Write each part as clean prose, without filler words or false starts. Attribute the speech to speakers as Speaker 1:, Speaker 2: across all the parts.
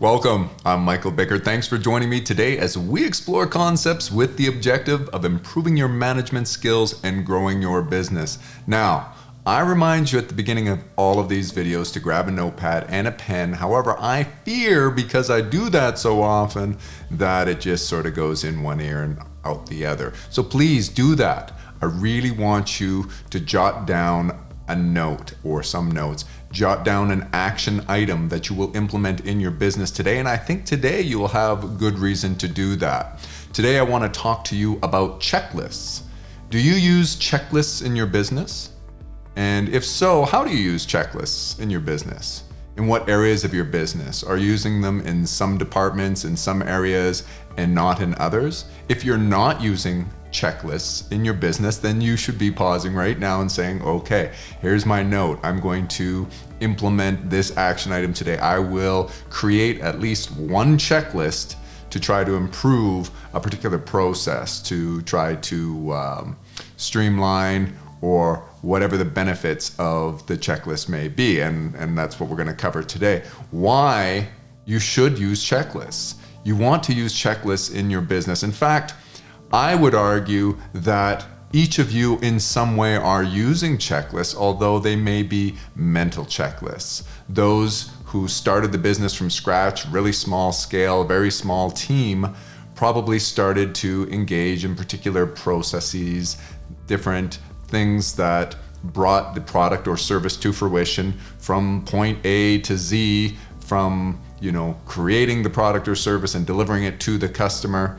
Speaker 1: Welcome, I'm Michael Bickert. Thanks for joining me today as we explore concepts with the objective of improving your management skills and growing your business. Now, I remind you at the beginning of all of these videos to grab a notepad and a pen. However, I fear because I do that so often that it just sort of goes in one ear and out the other. So please do that. I really want you to jot down a note or some notes. Jot down an action item that you will implement in your business today. And I think today you will have good reason to do that. Today I want to talk to you about checklists. Do you use checklists in your business? And if so, how do you use checklists in your business? In what areas of your business? Are you using them in some departments, in some areas, and not in others? If you're not using checklists in your business, then you should be pausing right now and saying, okay, here's my note. I'm going to implement this action item today. I will create at least one checklist to try to improve a particular process, to try to streamline or whatever the benefits of the checklist may be. And that's what we're going to cover today. Why you should use checklists. You want to use checklists in your business. In fact, I would argue that each of you in some way are using checklists, although they may be mental checklists. Those who started the business from scratch, really small scale, very small team, probably started to engage in particular processes, different things that brought the product or service to fruition from point A to Z, from creating the product or service and delivering it to the customer.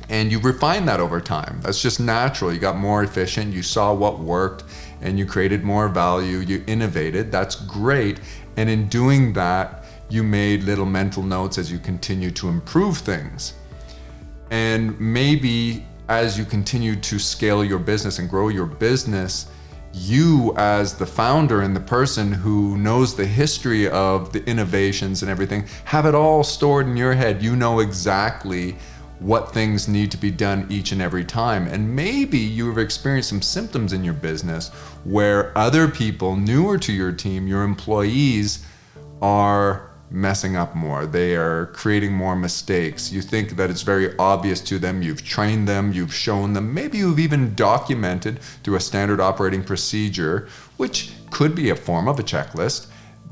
Speaker 1: And you refine that over time. That's just natural. You got more efficient, you saw what worked, and you created more value, you innovated. That's great. And in doing that, you made little mental notes as you continue to improve things. And maybe as you continue to scale your business and grow your business, you as the founder and the person who knows the history of the innovations and everything, have it all stored in your head. You know exactly what things need to be done each and every time. And maybe you've experienced some symptoms in your business where other people newer to your team, your employees, are messing up more. They are creating more mistakes. You think that it's very obvious to them. You've trained them, you've shown them, maybe you've even documented through a standard operating procedure, which could be a form of a checklist,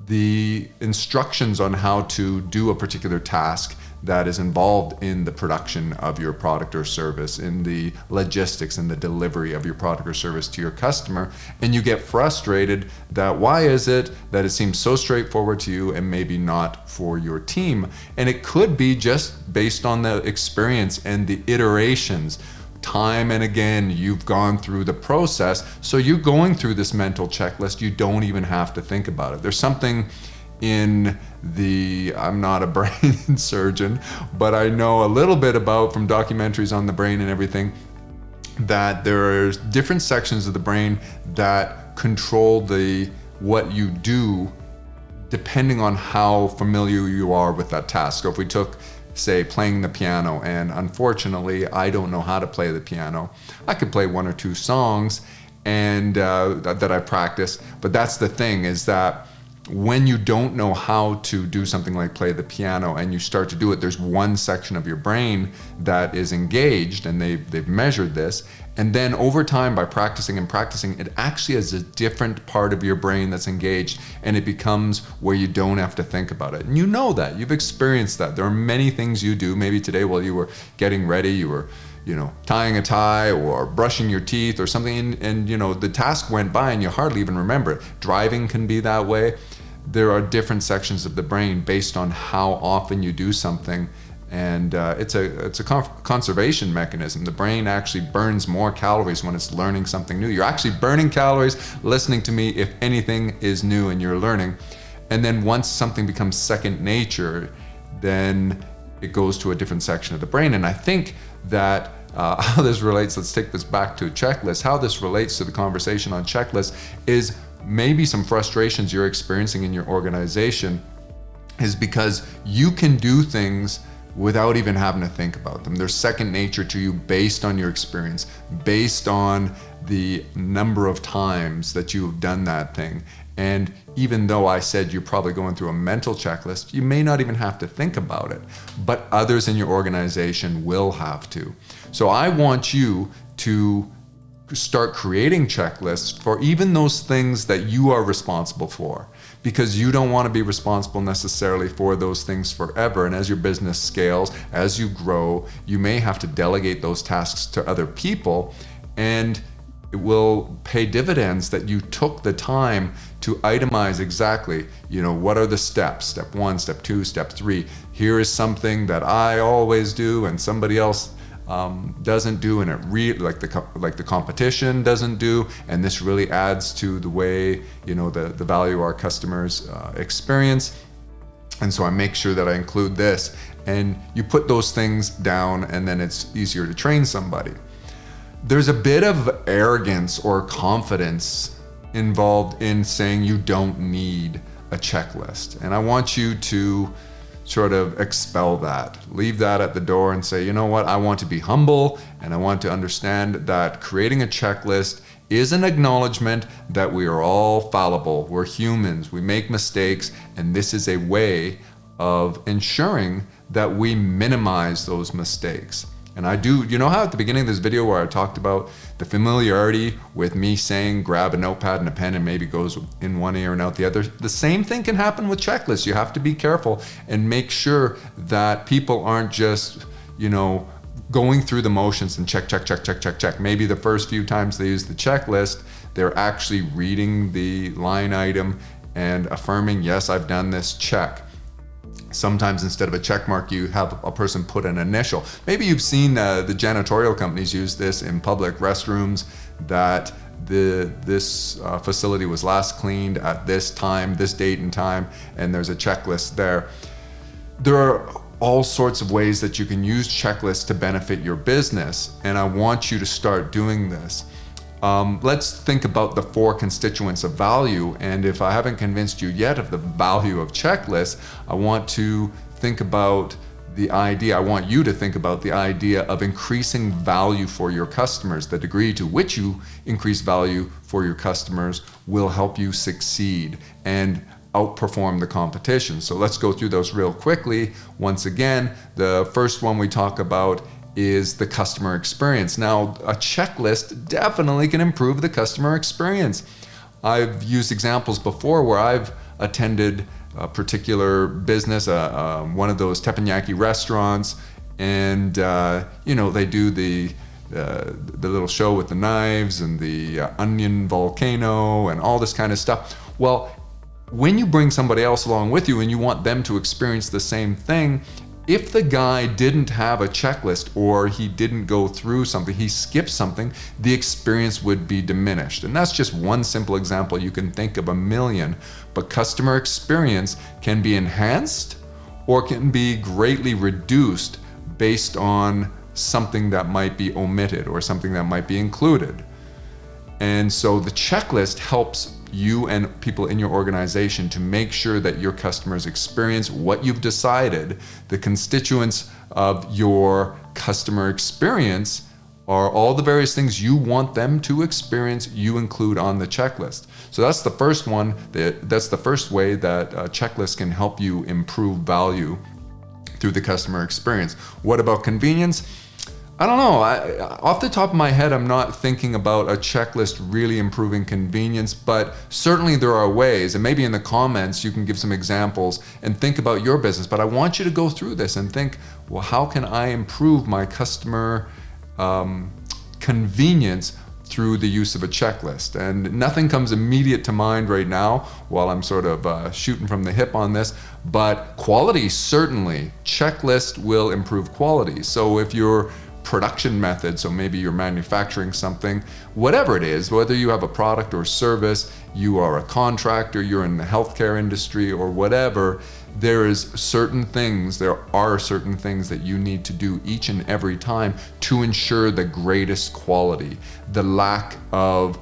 Speaker 1: the instructions on how to do a particular task that is involved in the production of your product or service, in the logistics and the delivery of your product or service to your customer. And you get frustrated that why is it that it seems so straightforward to you and maybe not for your team? And it could be just based on the experience and the iterations. Time and again, you've gone through the process. So you're going through this mental checklist. You don't even have to think about it. There's something in I'm not a brain surgeon, but I know a little bit about, from documentaries on the brain and everything, that there are different sections of the brain that control what you do depending on how familiar you are with that task. So if we took, say, playing the piano, and unfortunately I don't know how to play the piano. I could play one or two songs and that I practice, but that's the thing, is that when you don't know how to do something like play the piano and you start to do it, there's one section of your brain that is engaged, and they've measured this. And then over time, by practicing and practicing, it actually has a different part of your brain that's engaged, and it becomes where you don't have to think about it. And you know that, you've experienced that. There are many things you do, maybe today while you were getting ready, you were tying a tie or brushing your teeth or something, and the task went by and you hardly even remember it. Driving can be that way. There are different sections of the brain based on how often you do something, and it's a conservation mechanism. The brain actually burns more calories when it's learning something new. You're actually burning calories listening to me if anything is new and you're learning. And then once something becomes second nature, then it goes to a different section of the brain. And I think that how this relates, let's take this back to a checklist, how this relates to the conversation on checklists is maybe some frustrations you're experiencing in your organization is because you can do things without even having to think about them. They're second nature to you based on your experience, based on the number of times that you have done that thing. And even though I said you're probably going through a mental checklist, you may not even have to think about it, but others in your organization will have to. So I want you to start creating checklists for even those things that you are responsible for, because you don't want to be responsible necessarily for those things forever. And as your business scales, as you grow, you may have to delegate those tasks to other people, and it will pay dividends that you took the time to itemize exactly, what are the steps, step 1, step 2, step 3. Here is something that I always do and somebody else doesn't do, and it like the competition doesn't do, and this really adds to the way the value our customers experience. And so I make sure that I include this, and you put those things down, and then it's easier to train somebody. There's a bit of arrogance or confidence involved in saying you don't need a checklist, and I want you to sort of expel that. Leave that at the door and say, you know what, I want to be humble, and I want to understand that creating a checklist is an acknowledgement that we are all fallible. We're humans, we make mistakes, and this is a way of ensuring that we minimize those mistakes. And I do, how at the beginning of this video where I talked about the familiarity with me saying grab a notepad and a pen and maybe goes in one ear and out the other? The same thing can happen with checklists. You have to be careful and make sure that people aren't just, going through the motions and check. Maybe the first few times they use the checklist, they're actually reading the line item and affirming, yes, I've done this, check. Sometimes instead of a check mark, you have a person put an initial. Maybe you've seen the janitorial companies use this in public restrooms, that this facility was last cleaned at this time, this date and time, and there's a checklist there. There are all sorts of ways that you can use checklists to benefit your business, and I want you to start doing this. Let's think about the 4 constituents of value, and if I haven't convinced you yet of the value of checklists, I want to think about the idea, I want you to think about the idea of increasing value for your customers. The degree to which you increase value for your customers will help you succeed and outperform the competition. So let's go through those real quickly. Once again, the first one we talk about is the customer experience. Now, a checklist definitely can improve the customer experience. I've used examples before where I've attended a particular business, one of those teppanyaki restaurants, and they do the little show with the knives and the onion volcano and all this kind of stuff. Well, when you bring somebody else along with you and you want them to experience the same thing, if the guy didn't have a checklist, or he didn't go through something, he skipped something, the experience would be diminished. And that's just one simple example. You can think of a million, but customer experience can be enhanced or can be greatly reduced based on something that might be omitted or something that might be included. And so the checklist helps you and people in your organization to make sure that your customers experience what you've decided. The constituents of your customer experience are all the various things you want them to experience, you include on the checklist. So that's the first one. That's the first way that a checklist can help you improve value through the customer experience. What about convenience? I don't know. Off the top of my head, I'm not thinking about a checklist really improving convenience, but certainly there are ways, and maybe in the comments you can give some examples and think about your business. But I want you to go through this and think, well, how can I improve my customer convenience through the use of a checklist? And nothing comes immediate to mind right now while I'm sort of shooting from the hip on this, but quality, certainly. Checklist will improve quality. So if your production method, so maybe you're manufacturing something, whatever it is, whether you have a product or service, you are a contractor, you're in the healthcare industry or whatever, there are certain things that you need to do each and every time to ensure the greatest quality, the lack of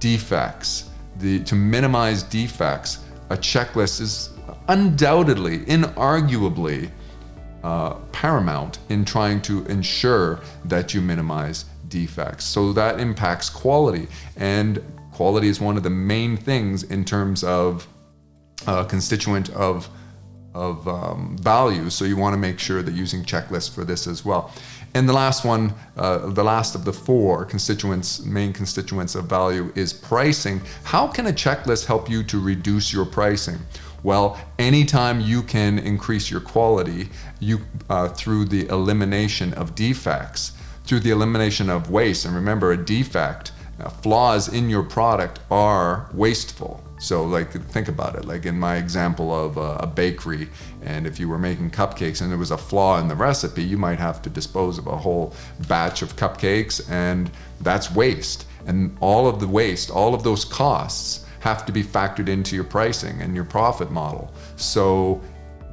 Speaker 1: defects, to minimize defects. A checklist is undoubtedly, inarguably paramount in trying to ensure that you minimize defects. So that impacts quality, and Quality is one of the main things in terms of constituent of value. So you want to make sure that using checklists for this as well. And the last one, the last of the four main constituents of value is pricing. How can a checklist help you to reduce your pricing? Well, anytime you can increase your quality, through the elimination of defects, through the elimination of waste. And remember, a defect, flaws in your product are wasteful. So like, think about it, like in my example of a bakery, and if you were making cupcakes and there was a flaw in the recipe, you might have to dispose of a whole batch of cupcakes, and that's waste. And all of the waste, all of those costs have to be factored into your pricing and your profit model. So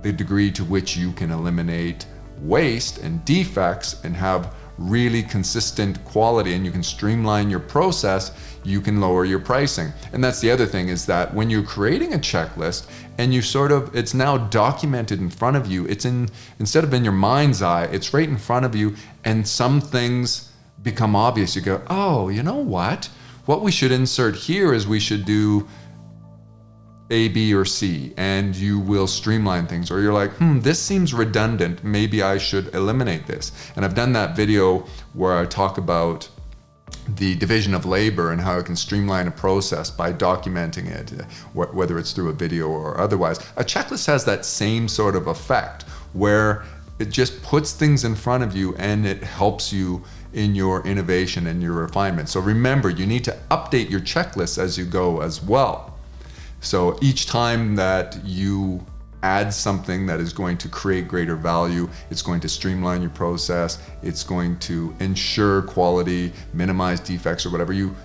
Speaker 1: the degree to which you can eliminate waste and defects and have really consistent quality, and you can streamline your process, you can lower your pricing. And that's the other thing, is that when you're creating a checklist and it's now documented in front of you, instead of in your mind's eye, it's right in front of you, and some things become obvious. You go, oh, you know what we should insert here is we should do A, B, or C, and you will streamline things. Or you're like, this seems redundant, maybe I should eliminate this. And I've done that video where I talk about the division of labor and how it can streamline a process by documenting it, whether it's through a video or otherwise. A checklist has that same sort of effect, where it just puts things in front of you and it helps you in your innovation and your refinement. So remember, you need to update your checklist as you go as well. So each time that you add something that is going to create greater value, it's going to streamline your process, it's going to ensure quality, minimize defects or whatever, you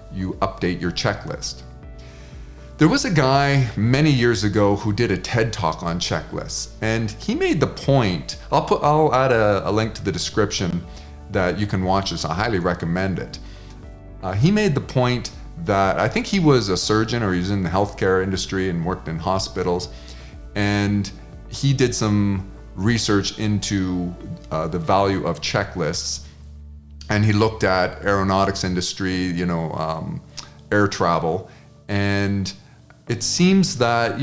Speaker 1: update your checklist. There was a guy many years ago who did a TED Talk on checklists, and he made the point, I'll add a link to the description that you can watch this, I highly recommend it. He made the point that, I think he was a surgeon or he was in the healthcare industry and worked in hospitals, and he did some research into the value of checklists, and he looked at aeronautics industry, air travel, and it seems that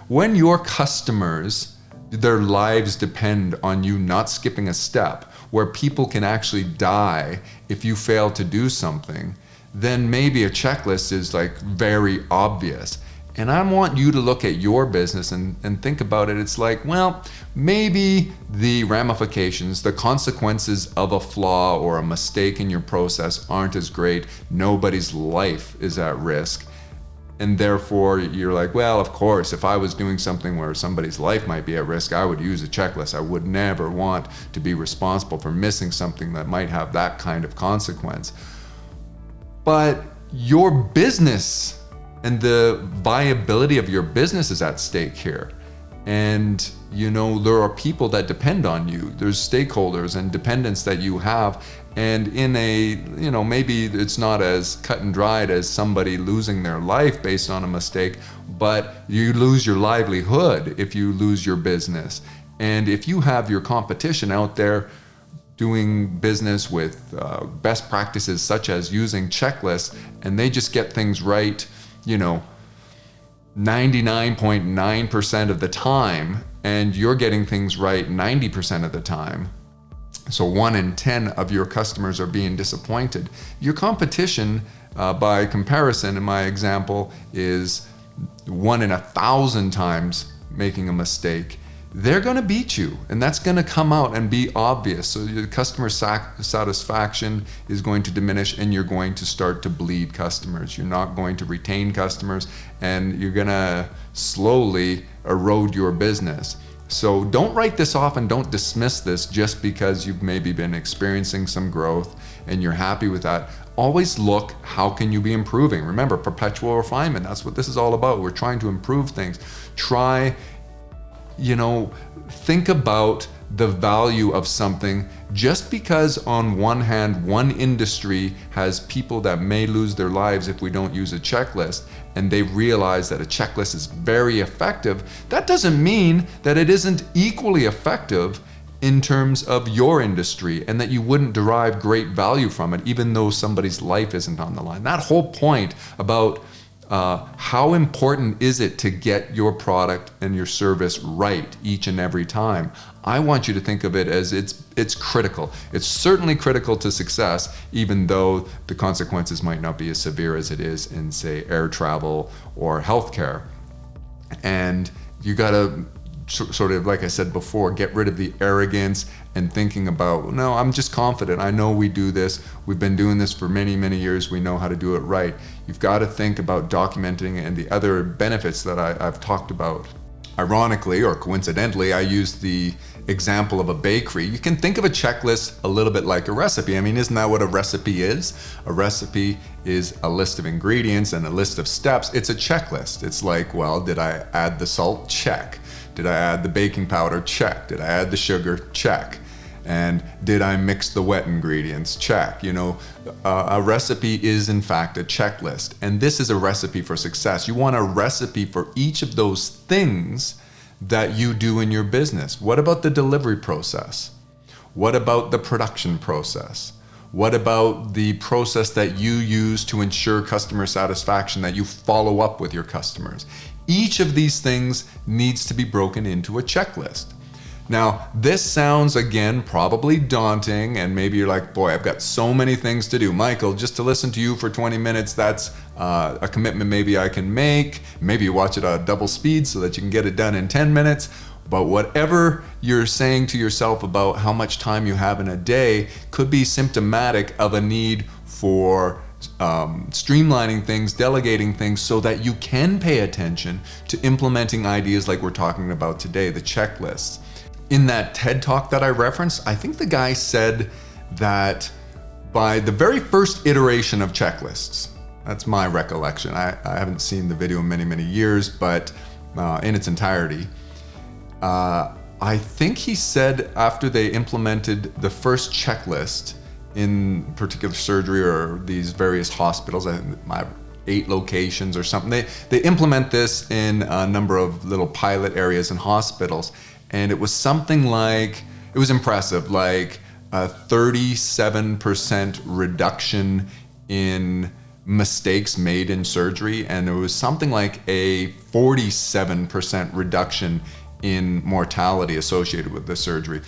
Speaker 1: when your customers, their lives depend on you not skipping a step, where people can actually die if you fail to do something, then maybe a checklist is like very obvious. And I want you to look at your business and think about it. It's like, well, maybe the ramifications, the consequences of a flaw or a mistake in your process aren't as great. Nobody's life is at risk. And therefore you're like, well, of course, if I was doing something where somebody's life might be at risk, I would use a checklist. I would never want to be responsible for missing something that might have that kind of consequence. But your business and the viability of your business is at stake here. And there are people that depend on you. There's stakeholders and dependents that you have. And in maybe it's not as cut and dried as somebody losing their life based on a mistake, but you lose your livelihood if you lose your business. And if you have your competition out there doing business with best practices such as using checklists, and they just get things right, 99.9% of the time, and you're getting things right 90% of the time. So 1 in 10 of your customers are being disappointed. Your competition, by comparison, in my example, is 1 in 1,000 times making a mistake. They're going to beat you, and that's going to come out and be obvious. So your customer satisfaction is going to diminish, and you're going to start to bleed customers. You're not going to retain customers, and you're going to slowly erode your business. So don't write this off and don't dismiss this just because you've maybe been experiencing some growth and you're happy with that. Always look, how can you be improving? Remember, perpetual refinement, that's what this is all about. We're trying to improve things. Think about the value of something. Just because on one hand, one industry has people that may lose their lives if we don't use a checklist, and they realize that a checklist is very effective, that doesn't mean that it isn't equally effective in terms of your industry, and that you wouldn't derive great value from it, even though somebody's life isn't on the line. That whole point about how important is it to get your product and your service right each and every time? I want you to think of it as it's critical. It's certainly critical to success, even though the consequences might not be as severe as it is in, say, air travel or healthcare. And you got to sort of, like I said before, get rid of the arrogance and thinking about, no, I'm just confident. I know we do this. We've been doing this for many, many years. We know how to do it right. You've got to think about documenting and the other benefits that I've talked about. Ironically, or coincidentally, I used the example of a bakery. You can think of a checklist a little bit like a recipe. I mean, isn't that what a recipe is? A recipe is a list of ingredients and a list of steps. It's a checklist. It's like, well, did I add the salt? Check. Did I add the baking powder? Check. Did I add the sugar? Check. And did I mix the wet ingredients? Check. You know, a recipe is in fact a checklist. And this is a recipe for success. You want a recipe for each of those things that you do in your business. What about the delivery process? What about the production process? What about the process that you use to ensure customer satisfaction, that you follow up with your customers? Each of these things needs to be broken into a checklist. Now, this sounds, again, probably daunting, and maybe you're like, boy, I've got so many things to do. Michael, just to listen to you for 20 minutes, that's a commitment maybe I can make. Maybe you watch it at double speed so that you can get it done in 10 minutes. But whatever you're saying to yourself about how much time you have in a day could be symptomatic of a need for streamlining things, delegating things, so that you can pay attention to implementing ideas like we're talking about today, the checklists. In that TED Talk that I referenced, I think the guy said that by the very first iteration of checklists, that's my recollection, I haven't seen the video in many, many years, but in its entirety, I think he said after they implemented the first checklist in particular surgery or these various hospitals, I think 8 locations or something, they implement this in a number of little pilot areas in hospitals. And it was something like, it was impressive, like a 37% reduction in mistakes made in surgery. And it was something like a 47% reduction in mortality associated with the surgery.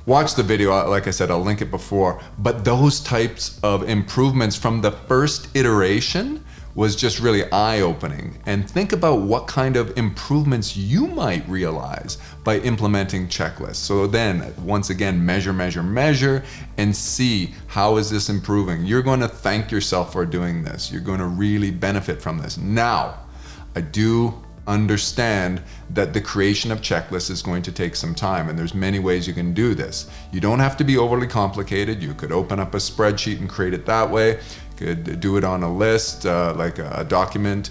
Speaker 1: Watch the video, like I said, I'll link it before. But those types of improvements from the first iteration was just really eye-opening. And think about what kind of improvements you might realize by implementing checklists. So then, once again, measure, and see how is this improving. You're going to thank yourself for doing this. You're going to really benefit from this. Now, I do understand that the creation of checklists is going to take some time, and there's many ways you can do this. You don't have to be overly complicated. You could open up a spreadsheet and create it that way. Could do it on a list, like a document,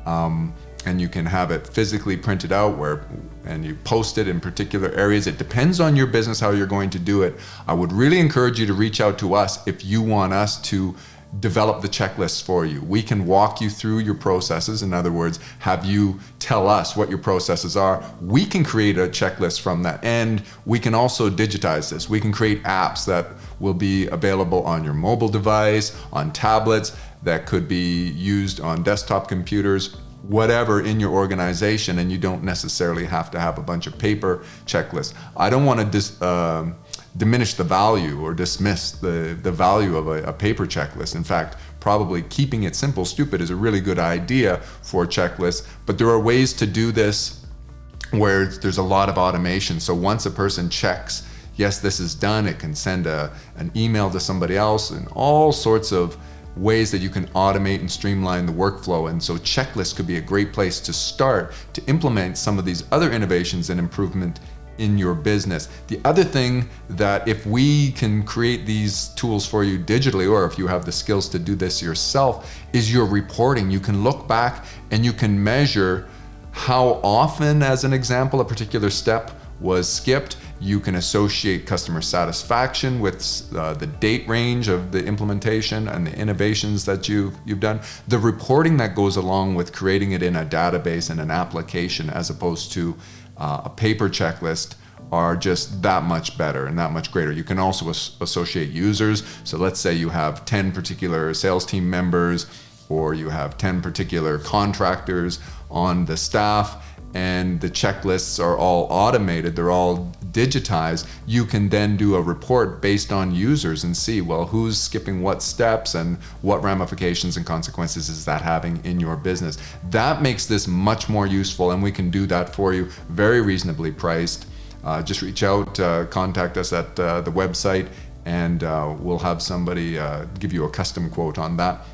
Speaker 1: and you can have it physically printed out and you post it in particular areas. It depends on your business how you're going to do it. I would really encourage you to reach out to us if you want us to develop the checklists for you. We can walk you through your processes. In other words, have you tell us what your processes are. We can create a checklist from that, and we can also digitize this. We can create apps that will be available on your mobile device, on tablets, that could be used on desktop computers, whatever in your organization, and you don't necessarily have to have a bunch of paper checklists. I don't want to diminish the value or dismiss the value of a paper checklist. In fact, probably keeping it simple, stupid is a really good idea for checklists, but there are ways to do this where there's a lot of automation. So once a person checks, yes, this is done, it can send an email to somebody else, and all sorts of ways that you can automate and streamline the workflow. And so checklists could be a great place to start to implement some of these other innovations and improvement in your business. The other thing that if we can create these tools for you digitally, or if you have the skills to do this yourself, is your reporting. You can look back and you can measure how often, as an example, a particular step was skipped. You can associate customer satisfaction with the date range of the implementation and the innovations that you've done. The reporting that goes along with creating it in a database and an application as opposed to a paper checklist are just that much better and that much greater. You can also associate users. So let's say you have 10 particular sales team members, or you have 10 particular contractors on the staff, and the checklists are all automated, they're all digitized. You can then do a report based on users and see, well, who's skipping what steps and what ramifications and consequences is that having in your business. That makes this much more useful, and we can do that for you, very reasonably priced. Just reach out, contact us at the website, and we'll have somebody give you a custom quote on that.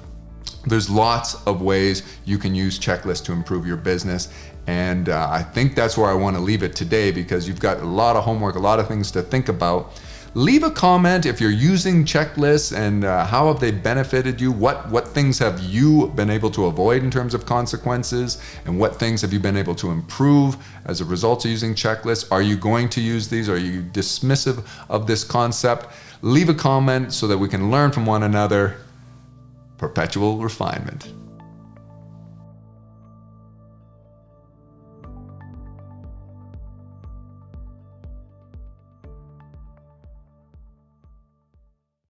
Speaker 1: There's lots of ways you can use checklists to improve your business, and I think that's where I want to leave it today, because you've got a lot of homework, a lot of things to think about. Leave a comment if you're using checklists, and how have they benefited you? What things have you been able to avoid in terms of consequences, and what things have you been able to improve as a result of using checklists? Are you going to use these? Are you dismissive of this concept? Leave a comment so that we can learn from one another. Perpetual refinement.